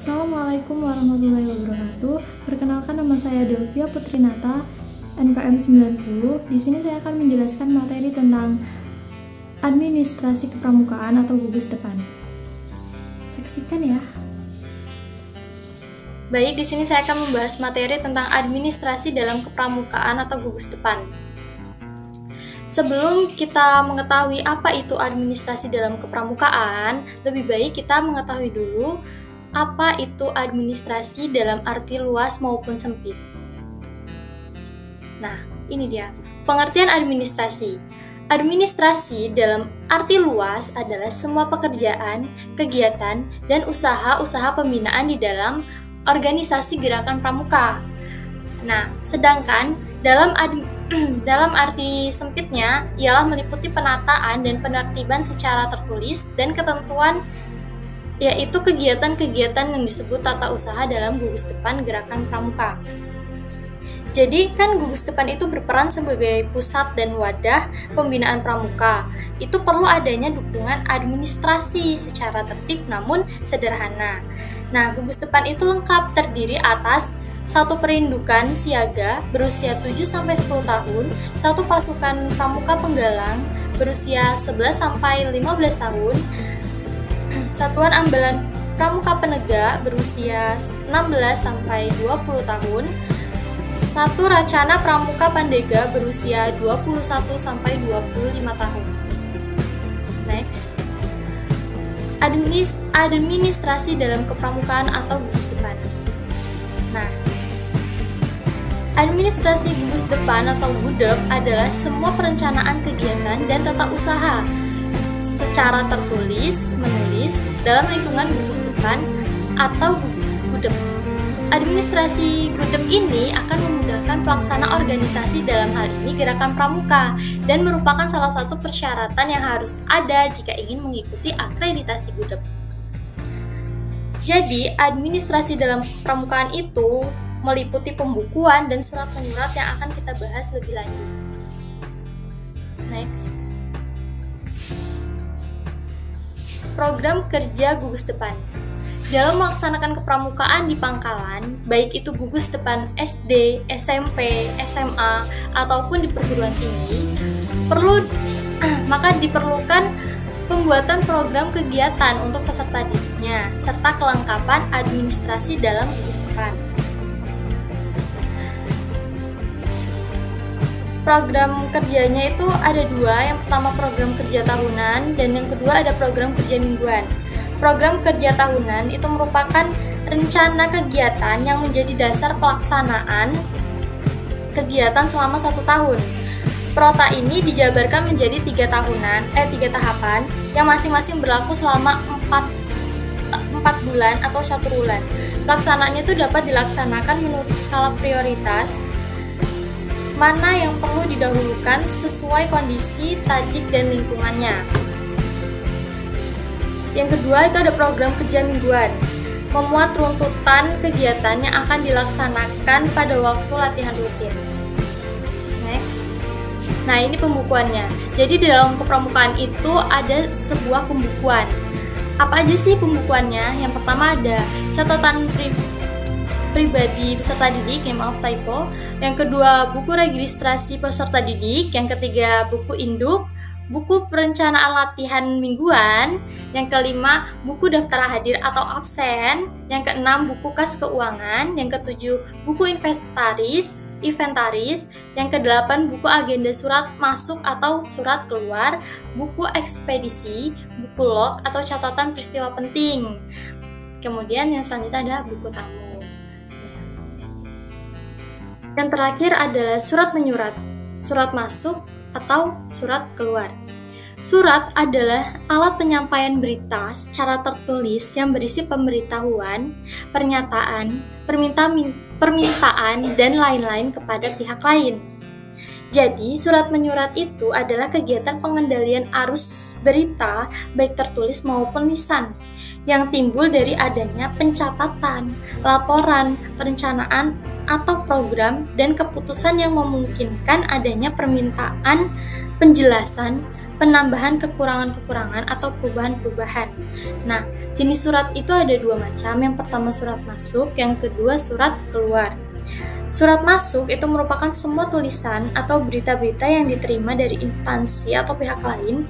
Assalamualaikum warahmatullahi wabarakatuh. Perkenalkan, nama saya Delvia Putrinata, NPM 90. Di sini saya akan menjelaskan materi tentang administrasi kepramukaan atau gugus depan. Saksikan ya. Baik, di sini saya akan membahas materi tentang administrasi dalam kepramukaan atau gugus depan. Sebelum kita mengetahui apa itu administrasi dalam kepramukaan, lebih baik kita mengetahui dulu apa itu administrasi dalam arti luas maupun sempit. Nah, ini dia. Pengertian administrasi. Administrasi dalam arti luas adalah semua pekerjaan, kegiatan, dan usaha-usaha pembinaan di dalam organisasi gerakan pramuka. Nah, sedangkan dalam arti sempitnya ialah meliputi penataan dan penertiban secara tertulis dan ketentuan, yaitu kegiatan-kegiatan yang disebut tata usaha dalam gugus depan gerakan pramuka. Jadi kan gugus depan itu berperan sebagai pusat dan wadah pembinaan pramuka. Itu perlu adanya dukungan administrasi secara tertib namun sederhana. Nah, gugus depan itu lengkap terdiri atas satu perindukan siaga berusia 7-10 tahun, satu pasukan pramuka penggalang berusia 11-15 tahun, satuan ambalan pramuka penegak berusia 16-20 tahun, satu racana pramuka pandega berusia 21-25 tahun. Next. Administrasi dalam kepramukaan atau gugus depan. Nah, administrasi gugus depan atau gudep adalah semua perencanaan kegiatan dan tata usaha secara tertulis, menulis dalam lingkungan gugus depan atau gudep. Administrasi gudep ini akan memudahkan pelaksana organisasi, dalam hal ini gerakan pramuka, dan merupakan salah satu persyaratan yang harus ada jika ingin mengikuti akreditasi gudep. Jadi, administrasi dalam pramukaan itu meliputi pembukuan dan surat menyurat yang akan kita bahas lebih lanjut. Next. Program kerja gugus depan. Dalam melaksanakan kepramukaan di pangkalan, baik itu gugus depan SD, SMP, SMA, ataupun di perguruan tinggi, maka diperlukan pembuatan program kegiatan untuk peserta didiknya, serta kelengkapan administrasi dalam gugus depan. Program kerjanya itu ada dua, yang pertama program kerja tahunan, dan yang kedua ada program kerja mingguan. Program kerja tahunan itu merupakan rencana kegiatan yang menjadi dasar pelaksanaan kegiatan selama 1 tahun. Prota ini dijabarkan menjadi 3 tahapan yang masing-masing berlaku selama 4 bulan atau 1 bulan. Pelaksanaannya itu dapat dilaksanakan menurut skala prioritas, mana yang perlu didahulukan sesuai kondisi tadik dan lingkungannya. Yang kedua itu ada program kerja mingguan, memuat runtutan kegiatan yang akan dilaksanakan pada waktu latihan rutin. Next. Nah, ini pembukuannya. Jadi di dalam kepramukaan itu ada sebuah pembukuan. Apa aja sih pembukuannya? Yang pertama ada catatan pribadi peserta didik, maaf typo. Yang kedua, buku registrasi peserta didik. Yang ketiga, buku induk, buku perencanaan latihan mingguan. Yang kelima, buku daftar hadir atau absen. Yang keenam, buku kas keuangan. Yang ketujuh, buku inventaris. Yang kedelapan, buku agenda surat masuk atau surat keluar, buku ekspedisi, buku log atau catatan peristiwa penting. Kemudian yang selanjutnya ada buku tamu. Yang terakhir adalah surat menyurat, surat masuk atau surat keluar. Surat adalah alat penyampaian berita secara tertulis yang berisi pemberitahuan, pernyataan, permintaan, dan lain-lain kepada pihak lain. Jadi, surat menyurat itu adalah kegiatan pengendalian arus berita, baik tertulis maupun lisan, yang timbul dari adanya pencatatan, laporan, perencanaan, atau program dan keputusan yang memungkinkan adanya permintaan, penjelasan, penambahan kekurangan-kekurangan atau perubahan-perubahan. Nah, jenis surat itu ada dua macam. Yang pertama surat masuk, yang kedua surat keluar. Surat masuk itu merupakan semua tulisan atau berita-berita yang diterima dari instansi atau pihak lain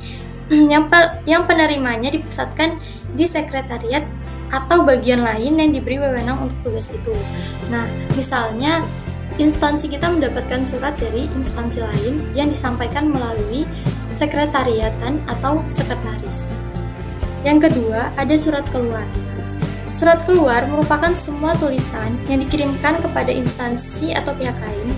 yang penerimanya dipusatkan di sekretariat atau bagian lain yang diberi wewenang untuk tugas itu. Nah, misalnya instansi kita mendapatkan surat dari instansi lain yang disampaikan melalui sekretariatan atau sekretaris. Yang kedua, ada surat keluar. Surat keluar merupakan semua tulisan yang dikirimkan kepada instansi atau pihak lain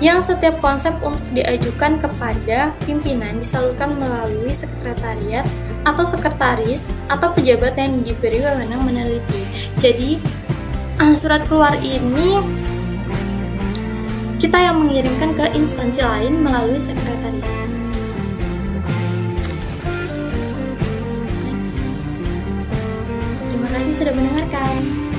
yang setiap konsep untuk diajukan kepada pimpinan disalurkan melalui sekretariat atau sekretaris atau pejabat yang diberi wewenang meneliti. Jadi, surat keluar ini kita yang mengirimkan ke instansi lain melalui sekretariat. Terima kasih sudah mendengarkan.